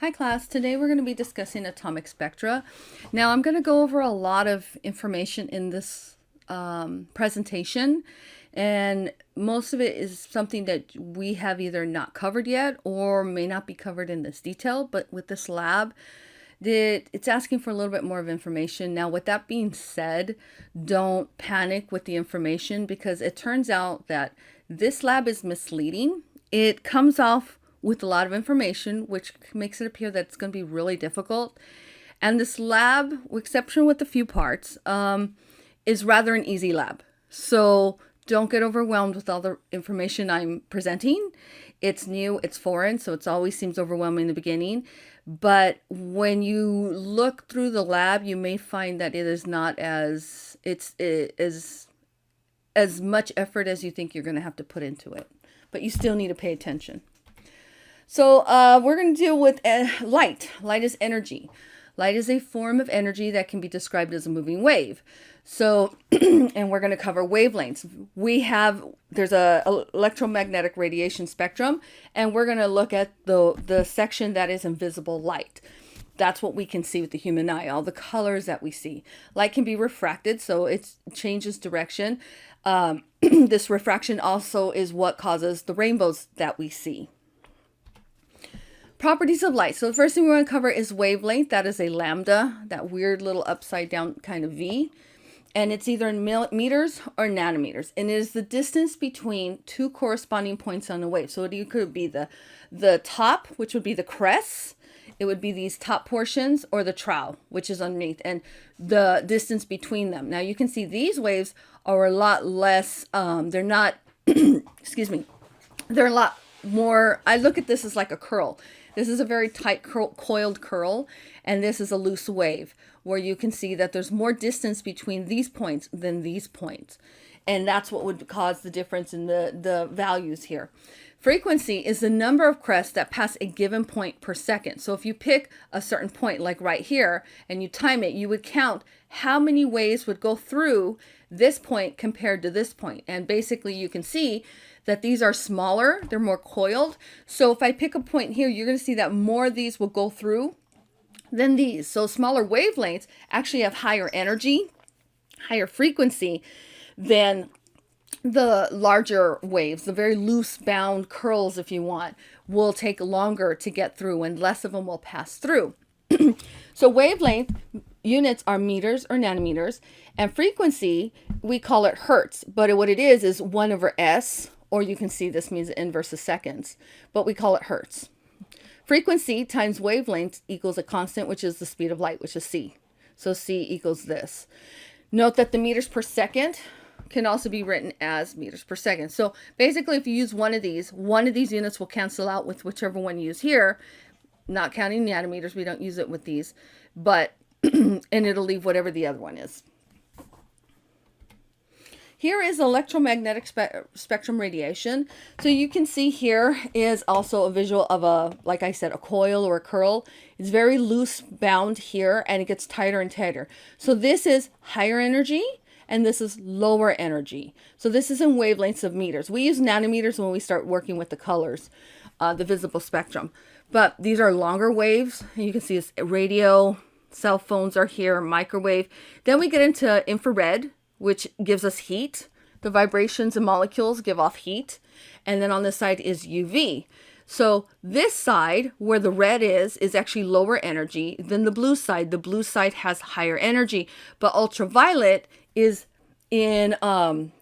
Hi class, today we're going to be discussing atomic spectra. Now I'm going to go over a lot of information in this presentation, and most of it is something that we have either not covered yet or may not be covered in this detail, but with this lab, it's asking for a little bit more of information. Now with that being said, don't panic with the information because it turns out that this lab is misleading. It comes off with a lot of information, which makes it appear that it's going to be really difficult. And this lab, with exception with a few parts, is rather an easy lab. So don't get overwhelmed with all the information I'm presenting. It's new, it's foreign, so it always seems overwhelming in the beginning. But when you look through the lab, you may find that it is not as much effort as you think you're going to have to put into it. But you still need to pay attention. So we're going to deal with light. Light is energy. Light is a form of energy that can be described as a moving wave. So, and we're going to cover wavelengths. There's a electromagnetic radiation spectrum, and we're going to look at the section that is invisible light. That's what we can see with the human eye, all the colors that we see. Light can be refracted, so it changes direction. This refraction also is what causes the rainbows that we see. Properties of light. So the first thing we want to cover is wavelength. That is a lambda, that weird little upside down kind of V. And it's either in meters or nanometers. And it is the distance between two corresponding points on the wave. So it could be the top, which would be the crest. It would be these top portions, or the trough, which is underneath, and the distance between them. Now you can see these waves are a lot less, they're not, excuse me, they're a lot more, I look at this as like a curl. This is a very tight coiled curl, and this is a loose wave where you can see that there's more distance between these points than these points. And that's what would cause the difference in the values here. Frequency is the number of crests that pass a given point per second. So if you pick a certain point like right here and you time it, you would count how many waves would go through this point compared to this point. And basically you can see that these are smaller, they're more coiled. So if I pick a point here, you're going to see that more of these will go through than these. So smaller wavelengths actually have higher energy, higher frequency than the larger waves. The very loose bound curls, if you want, will take longer to get through and less of them will pass through. So wavelength units are meters or nanometers, and frequency, we call it hertz, but what it is 1 over s, or you can see this means the inverse of seconds, but we call it hertz. Frequency times wavelength equals a constant, which is the speed of light, which is c. So c equals this. Note that the meters per second can also be written as meters per second. So basically, if you use one of these units will cancel out with whichever one you use here, not counting nanometers. We don't use it with these, but and it'll leave whatever the other one is. Here is electromagnetic spectrum radiation. So you can see here is also a visual of like I said, a coil or a curl. It's very loose bound here, and it gets tighter and tighter. So this is higher energy, and this is lower energy. So this is in wavelengths of meters. We use nanometers when we start working with the colors, the visible spectrum. But these are longer waves. You can see this radio, cell phones are here, microwave. Then we get into infrared, which gives us heat. The vibrations and molecules give off heat. And then on this side is UV. So this side, where the red is actually lower energy than the blue side. The blue side has higher energy, but ultraviolet is in,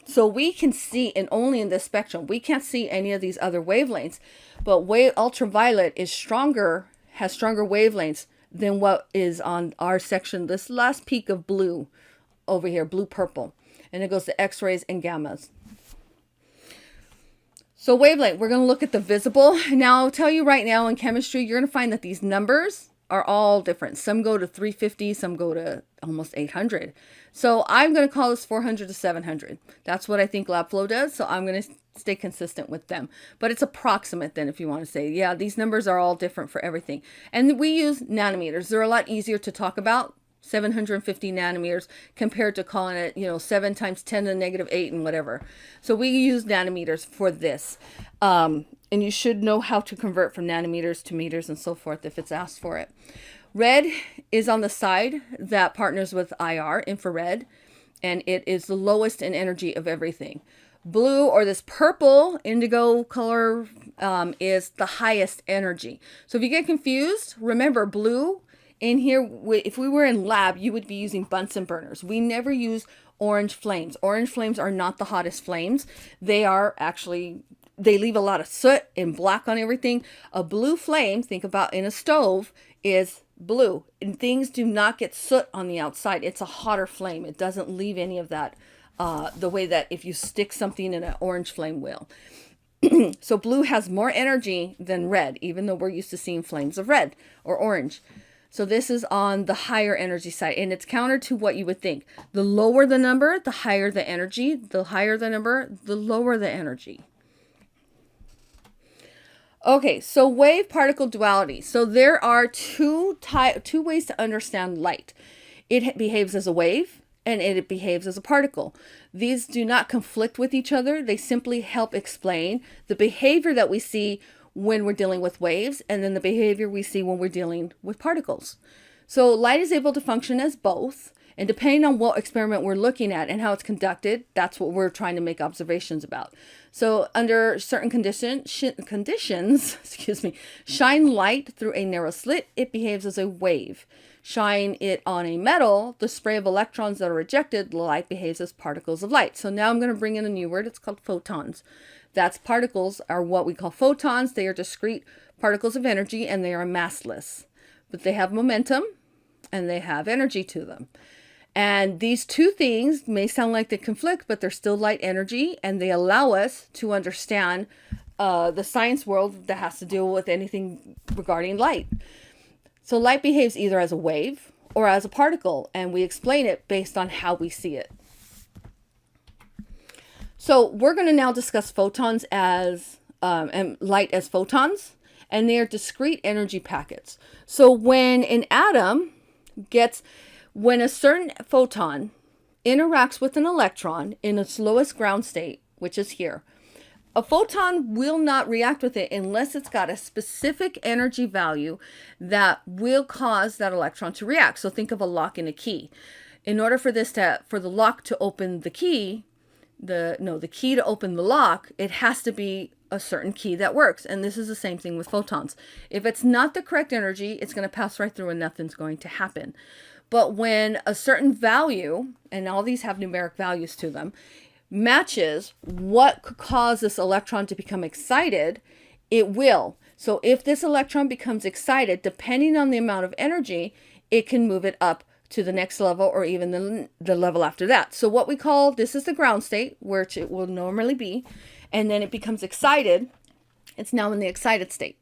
so we can see, and only in this spectrum, we can't see any of these other wavelengths, but ultraviolet is stronger, has stronger wavelengths than what is on our section, this last peak of blue over here, blue purple, and it goes to x-rays and gammas. So wavelength, we're going to look at the visible. Now I'll tell you right now, in chemistry, you're going to find that these numbers are all different. Some go to 350, some go to almost 800. So I'm going to call this 400 to 700. That's what I think LabFlow does. So I'm going to stay consistent with them. But it's approximate then, if you want to say, yeah, these numbers are all different for everything. And we use nanometers. They're a lot easier to talk about. 750 nanometers compared to calling it, 7 times 10 to the negative 8 and whatever. So we use nanometers for this. And you should know how to convert from nanometers to meters and so forth if it's asked for it. Red is on the side that partners with IR, infrared, and it is the lowest in energy of everything. Blue, or this purple indigo color, is the highest energy. So if you get confused, remember blue in here, if we were in lab, you would be using Bunsen burners. We never use orange flames. Orange flames are not the hottest flames. They leave a lot of soot and black on everything. A blue flame, think about in a stove, is blue. And things do not get soot on the outside. It's a hotter flame. It doesn't leave any of that the way that if you stick something in an orange flame will. So blue has more energy than red, even though we're used to seeing flames of red or orange. So this is on the higher energy side, and it's counter to what you would think. The lower the number, the higher the energy. The higher the number, the lower the energy. Okay, so wave particle duality. So there are two ways to understand light. It behaves as a wave and it behaves as a particle. These do not conflict with each other. They simply help explain the behavior that we see when we're dealing with waves and then the behavior we see when we're dealing with particles. So light is able to function as both, and depending on what experiment we're looking at and how it's conducted, that's what we're trying to make observations about. So under certain conditions, shine light through a narrow slit, it behaves as a wave. Shine it on a metal, the spray of electrons that are ejected, the light behaves as particles of light. So now I'm going to bring in a new word. It's called photons. That's particles are what we call photons. They are discrete particles of energy and they are massless. But they have momentum and they have energy to them. And these two things may sound like they conflict, but they're still light energy, and they allow us to understand the science world that has to deal with anything regarding light. So light behaves either as a wave or as a particle, and we explain it based on how we see it. So we're going to now discuss photons as and light as photons, and they are discrete energy packets. So when a certain photon interacts with an electron in its lowest ground state, which is here, a photon will not react with it unless it's got a specific energy value that will cause that electron to react. So think of a lock and a key. In order for the lock to open the key, the key to open the lock, it has to be a certain key that works. And this is the same thing with photons. If it's not the correct energy, it's going to pass right through and nothing's going to happen. But when a certain value, and all these have numeric values to them, matches what could cause this electron to become excited, it will. So if this electron becomes excited, depending on the amount of energy, it can move it up to the next level or even the level after that. So what we call, this is the ground state, which it will normally be, and then it becomes excited. It's now in the excited state.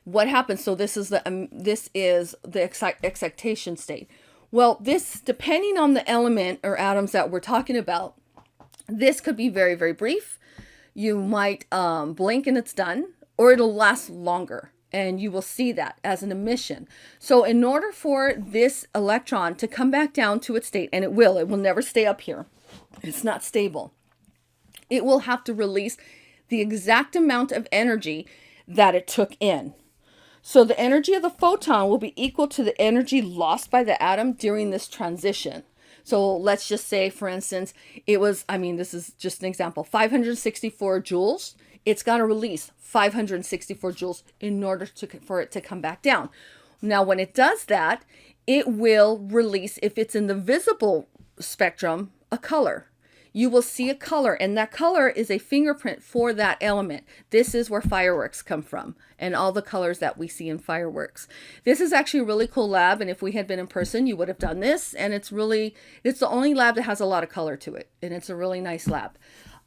What happens? So this is the excitation state. Well, this, depending on the element or atoms that we're talking about, this could be very, very brief. You might blink and it's done, or it'll last longer. And you will see that as an emission. So in order for this electron to come back down to its state, and it will never stay up here. It's not stable. It will have to release the exact amount of energy that it took in. So the energy of the photon will be equal to the energy lost by the atom during this transition. So let's just say, for instance, it was, this is just an example, 564 joules. It's got to release 564 joules in order for it to come back down. Now, when it does that, it will release, if it's in the visible spectrum, a color. You will see a color, and that color is a fingerprint for that element. This is where fireworks come from, and all the colors that we see in fireworks. This is actually a really cool lab, and if we had been in person, you would have done this, and it's the only lab that has a lot of color to it, and it's a really nice lab.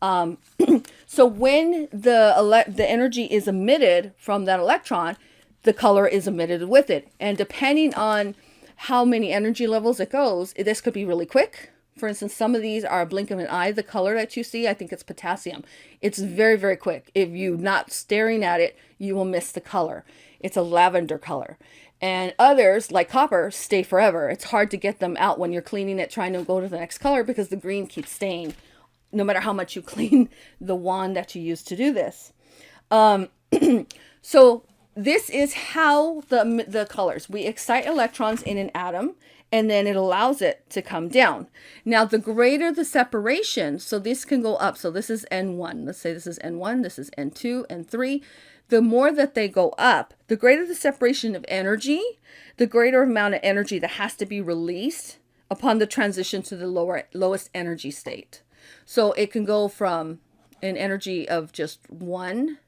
So when the energy is emitted from that electron, the color is emitted with it. And depending on how many energy levels it goes, this could be really quick, For instance, some of these are a blink of an eye. The color that you see, I think it's potassium. It's very, very quick. If you're not staring at it, you will miss the color. It's a lavender color. And others, like copper, stay forever. It's hard to get them out when you're cleaning it, trying to go to the next color, because the green keeps staying no matter how much you clean the wand that you use to do this. So this is how the colors. We excite electrons in an atom, and then it allows it to come down. Now, the greater the separation, so this can go up. So this is N1. Let's say this is N1, this is N2, N3. The more that they go up, the greater the separation of energy, the greater amount of energy that has to be released upon the transition to the lowest energy state. So it can go from an energy of just 1,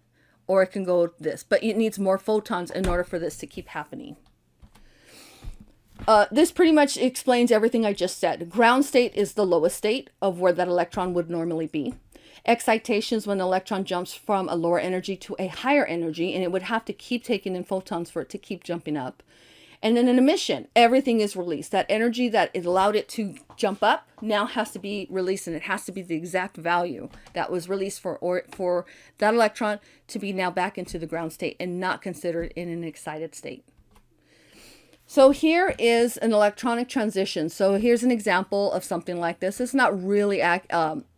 or it can go this, but it needs more photons in order for this to keep happening. This pretty much explains everything I just said. Ground state is the lowest state of where that electron would normally be. Excitation is when an electron jumps from a lower energy to a higher energy, and it would have to keep taking in photons for it to keep jumping up. And then an emission, everything is released. That energy that it allowed it to jump up now has to be released, and it has to be the exact value that was released for that electron to be now back into the ground state and not considered in an excited state. So here is an electronic transition. So here's an example of something like this. It's not really,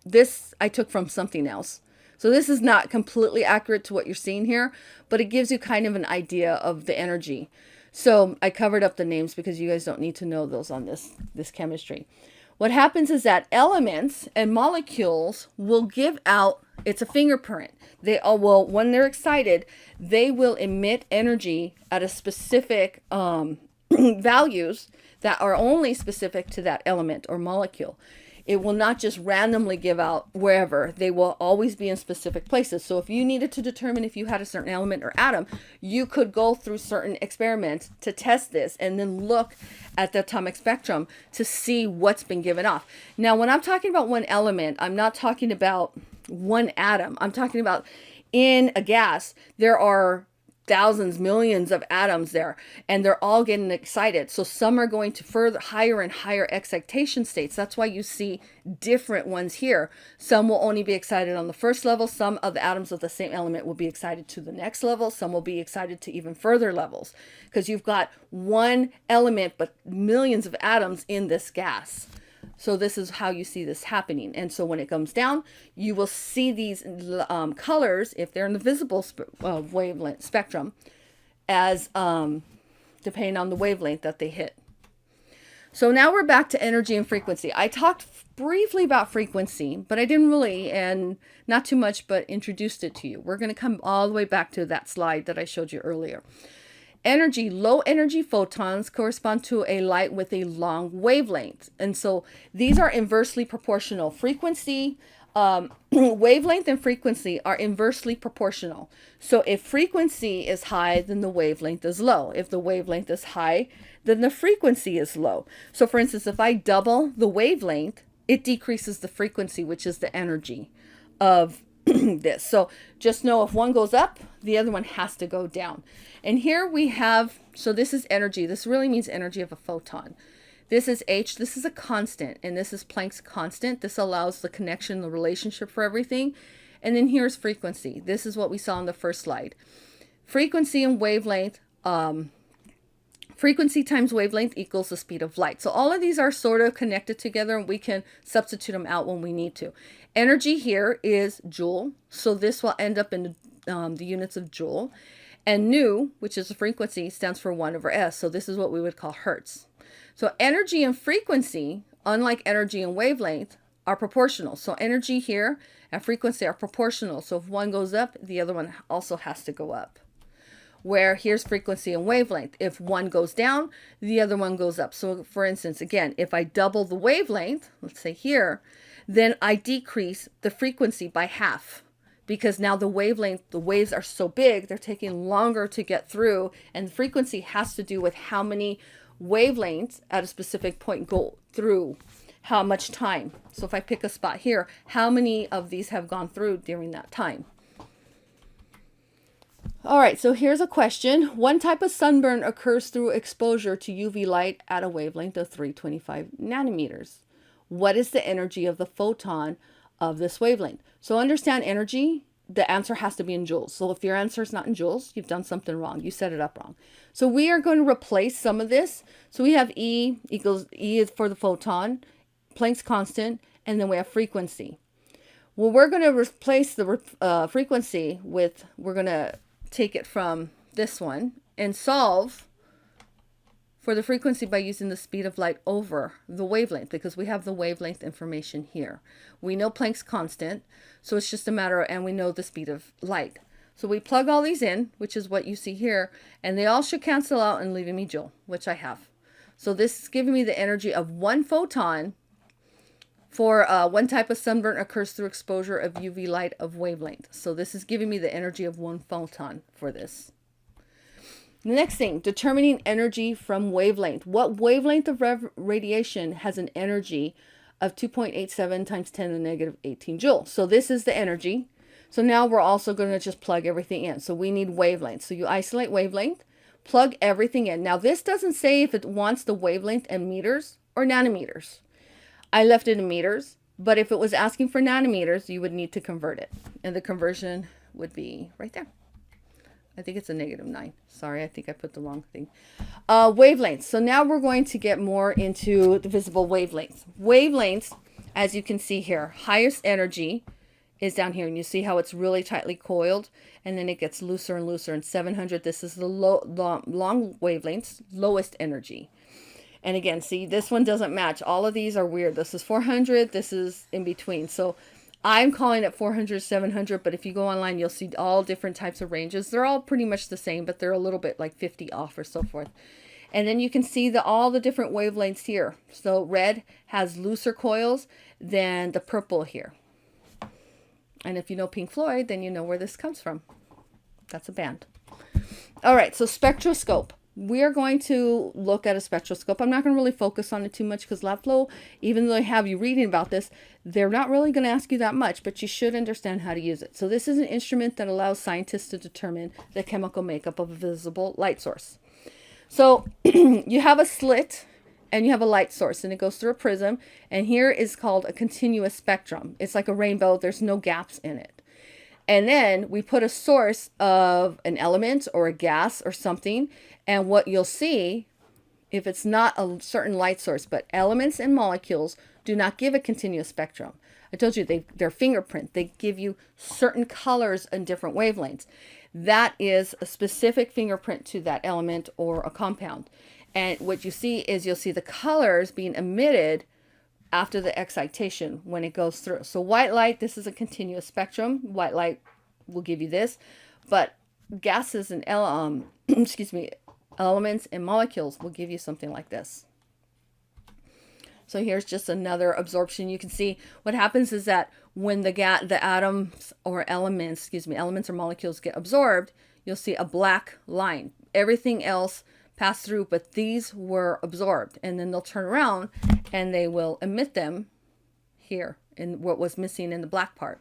this I took from something else. So this is not completely accurate to what you're seeing here, but it gives you kind of an idea of the energy. So I covered up the names because you guys don't need to know those on this chemistry. What happens is that elements and molecules will give out, it's a fingerprint. They all will, when they're excited, they will emit energy at a specific values that are only specific to that element or molecule. It will not just randomly give out wherever. They will always be in specific places. So if you needed to determine if you had a certain element or atom, you could go through certain experiments to test this and then look at the atomic spectrum to see what's been given off. Now, when I'm talking about one element, I'm not talking about one atom. I'm talking about in a gas, there are thousands, millions of atoms there, and they're all getting excited. So some are going to further higher and higher excitation states. That's why you see different ones here. Some will only be excited on the first level. Some of the atoms of the same element will be excited to the next level. Some will be excited to even further levels, because you've got one element but millions of atoms in this gas. So this is how you see this happening. And so when it comes down, you will see these colors, if they're in the visible wavelength spectrum, as depending on the wavelength that they hit. So now we're back to energy and frequency. I talked briefly about frequency, but I didn't really, and not too much, but introduced it to you. We're going to come all the way back to that slide that I showed you earlier. Energy, low energy photons correspond to a light with a long wavelength. And so these are inversely proportional. Frequency, wavelength and frequency are inversely proportional. So if frequency is high, then the wavelength is low. If the wavelength is high, then the frequency is low. So for instance, if I double the wavelength, it decreases the frequency, which is the energy of this. So just know if one goes up, the other one has to go down. And here we have, so this is energy. This really means energy of a photon. This is H, this is a constant, and this is Planck's constant. This allows the connection, the relationship for everything. And then here's frequency. This is what we saw on the first slide. Frequency and wavelength, frequency times wavelength equals the speed of light. So all of these are sort of connected together, and we can substitute them out when we need to. Energy here is joule, so this will end up in the units of joule. And nu, which is the frequency, stands for 1/s. So this is what we would call hertz. So energy and frequency, unlike energy and wavelength, are proportional. So energy here and frequency are proportional. So if one goes up, the other one also has to go up. Where here's frequency and wavelength. If one goes down, the other one goes up. So for instance, again, if I double the wavelength, let's say here, then I decrease the frequency by half. Because now the wavelength, the waves are so big, they're taking longer to get through, and the frequency has to do with how many wavelengths at a specific point go through, how much time. So if I pick a spot here, how many of these have gone through during that time? All right, so here's a question. One type of sunburn occurs through exposure to UV light at a wavelength of 325 nanometers. what is the energy of the photon of this wavelength? So understand energy, the answer has to be in joules. So if your answer is not in joules, you've done something wrong. You set it up wrong. So we are going to replace some of this. So we have E equals E is for the photon, Planck's constant, and then we have frequency. Well, we're going to replace the frequency with, we're going to take it from this one and solve for the frequency by using the speed of light over the wavelength, because we have the wavelength information here. We know Planck's constant, so it's just a matter of, and we know the speed of light. So we plug all these in, which is what you see here, and they all should cancel out and leaving me joule, which I have. So this is giving me the energy of one photon for one type of sunburn occurs through exposure of UV light of wavelength. So this is giving me the energy of one photon for this. The next thing, determining energy from wavelength. What wavelength of radiation has an energy of 2.87 times 10 to the negative 18 joules? So this is the energy. So now we're also going to just plug everything in. So we need wavelength. So you isolate wavelength, plug everything in. Now this doesn't say if it wants the wavelength in meters or nanometers. I left it in meters, but if it was asking for nanometers, you would need to convert it. And the conversion would be right there. I think it's a -9. Sorry, I think I put the wrong thing. Wavelengths. So now we're going to get more into the visible wavelengths. Wavelengths, as you can see here, highest energy is down here. And you see how it's really tightly coiled. And then it gets looser and looser. And 700, this is the long wavelengths, lowest energy. And again, see, this one doesn't match. All of these are weird. This is 400. This is in between. So I'm calling it 400, 700, but if you go online, you'll see all different types of ranges. They're all pretty much the same, but they're a little bit like 50 off or so forth. And then you can see all the different wavelengths here. So red has looser coils than the purple here. And if you know Pink Floyd, then you know where this comes from. That's a band. All right, so spectroscope. We are going to look at a spectroscope. I'm not going to really focus on it too much because lab flow, even though I have you reading about this, they're not really going to ask you that much, but you should understand how to use it. So this is an instrument that allows scientists to determine the chemical makeup of a visible light source. So you have a slit and you have a light source and it goes through a prism, and here is called a continuous spectrum. It's like a rainbow. There's no gaps in it. And then we put a source of an element or a gas or something. And what you'll see, if it's not a certain light source, but elements and molecules do not give a continuous spectrum. I told you they're fingerprint. They give you certain colors and different wavelengths. That is a specific fingerprint to that element or a compound. And what you see is you'll see the colors being emitted after the excitation when it goes through. So white light, this is a continuous spectrum. White light will give you this, but gases and elements and molecules will give you something like this. So here's just another absorption. You can see what happens is that when the atoms or elements or molecules get absorbed, you'll see a black line. Everything else passed through, but these were absorbed, and then they'll turn around and they will emit them here in what was missing in the black part.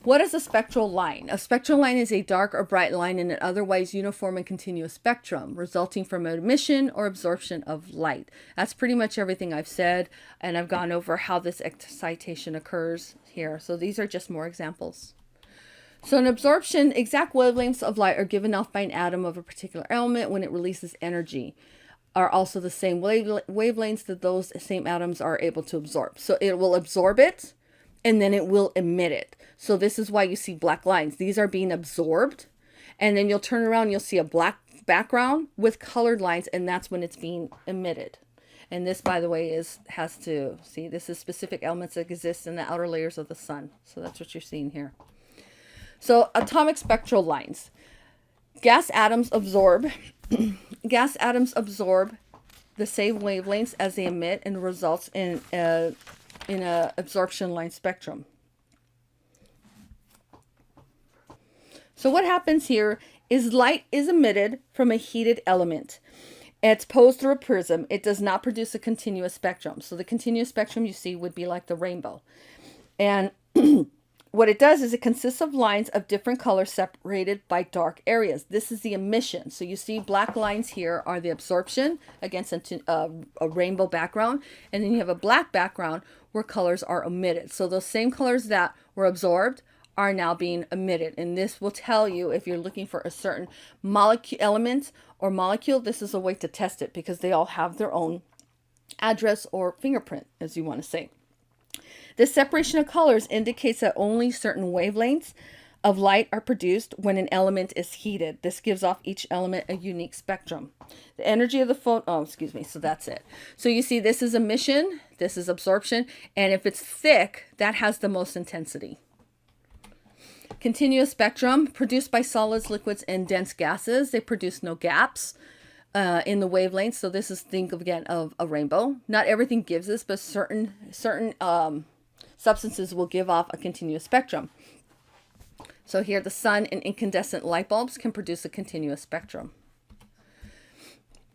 What is a spectral line? A spectral line is a dark or bright line in an otherwise uniform and continuous spectrum, resulting from emission or absorption of light. That's pretty much everything I've said, and I've gone over how this excitation occurs here. So these are just more examples. So in absorption, exact wavelengths of light are given off by an atom of a particular element when it releases energy, are also the same wavelengths that those same atoms are able to absorb. So it will absorb it, and then it will emit it. So this is why you see black lines. These are being absorbed, and then you'll turn around, you'll see a black background with colored lines, and that's when it's being emitted. And this, by the way, this is specific elements that exist in the outer layers of the sun. So that's what you're seeing here. So atomic spectral lines. Gas atoms absorb the same wavelengths as they emit, and results in a absorption line spectrum. So what happens here is light is emitted from a heated element. It's posed through a prism. It does not produce a continuous spectrum. So the continuous spectrum you see would be like the rainbow. And what it does is it consists of lines of different colors separated by dark areas. This is the emission. So you see black lines here are the absorption against a rainbow background. And then you have a black background where colors are emitted. So those same colors that were absorbed are now being emitted. And this will tell you if you're looking for a certain molecule, element or molecule, this is a way to test it because they all have their own address or fingerprint, as you want to say. This separation of colors indicates that only certain wavelengths of light are produced when an element is heated. This gives off each element a unique spectrum. The energy of the photon, so that's it. So you see this is emission, this is absorption, and if it's thick, that has the most intensity. Continuous spectrum produced by solids, liquids, and dense gases. They produce no gaps in the wavelength. So this is, think of again of a rainbow. Not everything gives this, but certain substances will give off a continuous spectrum. So here the sun and incandescent light bulbs can produce a continuous spectrum.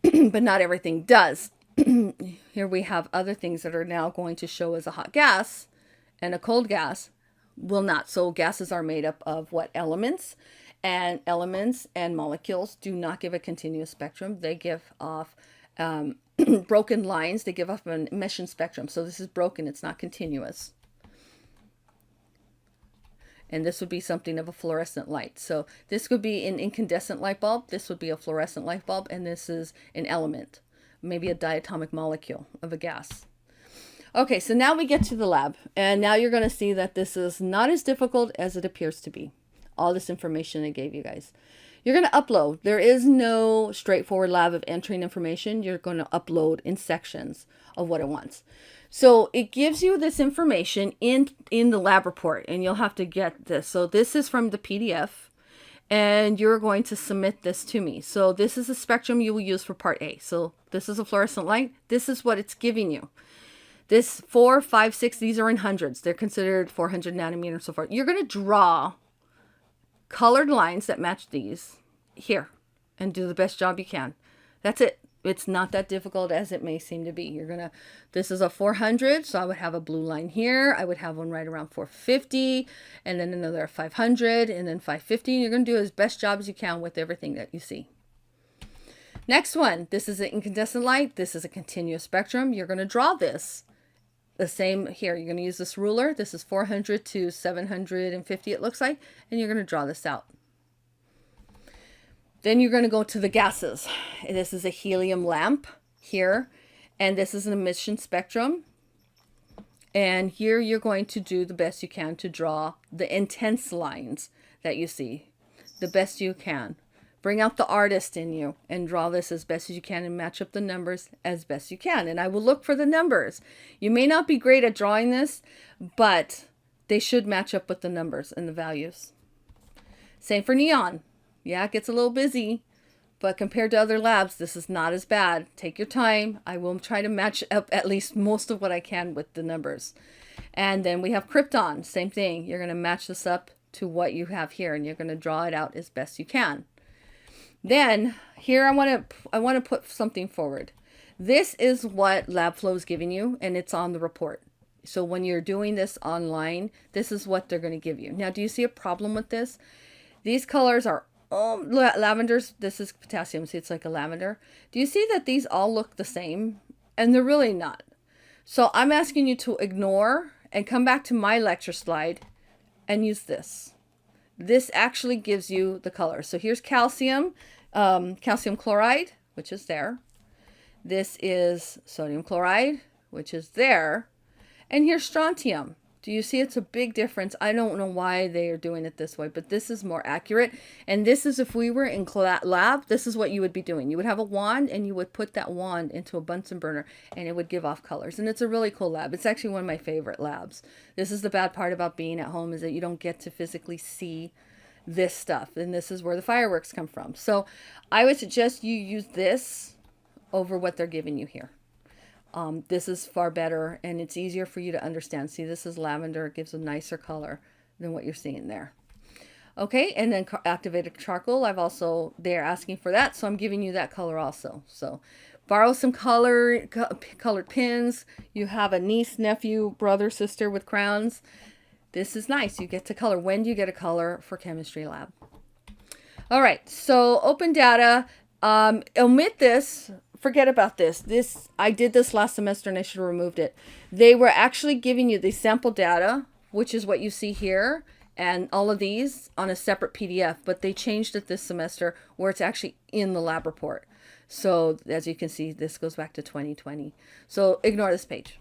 But not everything does. Here we have other things that are now going to show as a hot gas, and a cold gas will not. So gases are made up of what? Elements. And elements and molecules do not give a continuous spectrum. They give off broken lines. They give off an emission spectrum. So this is broken. It's not continuous. And this would be something of a fluorescent light. So this could be an incandescent light bulb. This would be a fluorescent light bulb. And this is an element, maybe a diatomic molecule of a gas. Okay, so now we get to the lab. And now you're going to see that this is not as difficult as it appears to be. All this information I gave you guys. You're going to upload. There is no straightforward lab of entering information. You're going to upload in sections of what it wants. So it gives you this information in the lab report, and you'll have to get this. So this is from the PDF, and you're going to submit this to me. So this is the spectrum you will use for part A. So this is a fluorescent light. This is what it's giving you. This 4, 5, 6, these are in hundreds. They're considered 400 nanometers and so forth. You're going to draw colored lines that match these here and do the best job you can. That's it. It's not that difficult as it may seem to be. This is a 400, so I would have a blue line here. I would have one right around 450, and then another 500, and then 550. You're going to do as best job as you can with everything that you see. Next one, this is an incandescent light. This is a continuous spectrum. You're going to draw this. The same here. You're going to use this ruler. This is 400 to 750, it looks like, and you're going to draw this out. Then you're going to go to the gases. This is a helium lamp here, and this is an emission spectrum. And here you're going to do the best you can to draw the intense lines that you see, the best you can. Bring out the artist in you and draw this as best as you can and match up the numbers as best you can. And I will look for the numbers. You may not be great at drawing this, but they should match up with the numbers and the values. Same for neon. Yeah, it gets a little busy, but compared to other labs, this is not as bad. Take your time. I will try to match up at least most of what I can with the numbers. And then we have krypton. Same thing. You're going to match this up to what you have here, and you're going to draw it out as best you can. Then here I want to put something forward. This is what LabFlow is giving you, and it's on the report. So when you're doing this online, this is what they're going to give you. Now, do you see a problem with this? These colors are lavenders. This is potassium. See, it's like a lavender. Do you see that these all look the same? And they're really not. So I'm asking you to ignore and come back to my lecture slide and use this. This actually gives you the color. So here's calcium, calcium chloride, which is there. This is sodium chloride, which is there. And here's strontium. Do you see it's a big difference? I don't know why they are doing it this way, but this is more accurate. And this is, if we were in lab, this is what you would be doing. You would have a wand and you would put that wand into a Bunsen burner and it would give off colors. And it's a really cool lab. It's actually one of my favorite labs. This is the bad part about being at home, is that you don't get to physically see this stuff. And this is where the fireworks come from. So I would suggest you use this over what they're giving you here. This is far better, and it's easier for you to understand. See, this is lavender. It gives a nicer color than what you're seeing there. Okay, and then activated charcoal. They're asking for that, so I'm giving you that color also. So borrow some colored pins. You have a niece, nephew, brother, sister with crowns. This is nice. You get to color. When do you get a color for chemistry lab? All right, so open data, omit this, forget about this. I did this last semester and I should have removed it. They were actually giving you the sample data, which is what you see here, and all of these on a separate PDF, but they changed it this semester where it's actually in the lab report. So as you can see, this goes back to 2020. So ignore this page.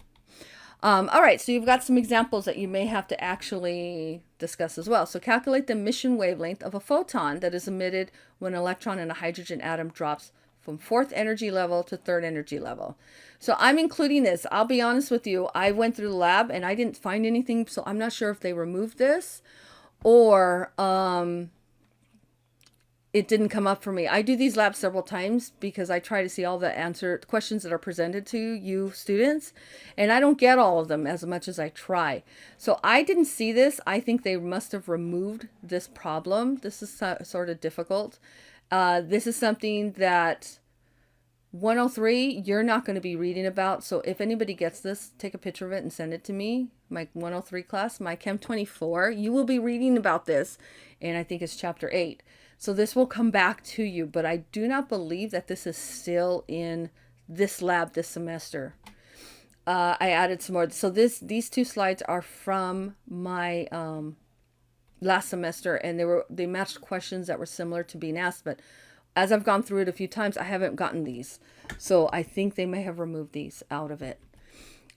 All right, so you've got some examples that you may have to actually discuss as well. So calculate the emission wavelength of a photon that is emitted when an electron in a hydrogen atom drops from 4th energy level to 3rd energy level. So I'm including this. I'll be honest with you. I went through the lab and I didn't find anything, so I'm not sure if they removed this or it didn't come up for me. I do these labs several times because I try to see all the questions that are presented to you students, and I don't get all of them as much as I try. So I didn't see this. I think they must have removed this problem. This is sort of difficult. This is something that 103 you're not going to be reading about. So if anybody gets this, take a picture of it and send it to me. My 103 class, my Chem 24, you will be reading about this, and I think it's chapter 8. So this will come back to you, but I do not believe that this is still in this lab this semester. I added some more. So these 2 slides are from my last semester, and they matched questions that were similar to being asked, but as I've gone through it a few times, I haven't gotten these. So I think they may have removed these out of it.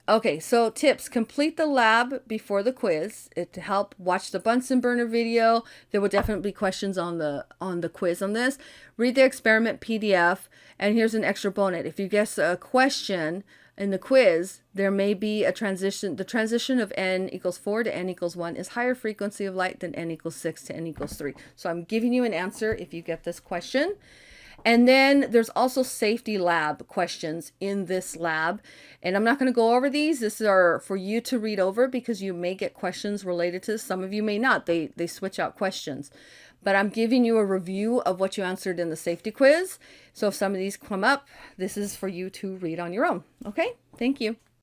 Okay, so tips. Complete the lab before the quiz. To help, watch the Bunsen burner video. There will definitely be questions on the quiz on this. Read the experiment PDF. And here's an extra bonus. If you guess a question in the quiz, there may be a transition. The transition of n equals 4 to n equals 1 is higher frequency of light than n equals 6 to n equals 3. So I'm giving you an answer if you get this question. And then there's also safety lab questions in this lab. And I'm not going to go over these. These are for you to read over because you may get questions related to this. Some of you may not. They switch out questions. But I'm giving you a review of what you answered in the safety quiz. So if some of these come up, this is for you to read on your own. Okay? Thank you.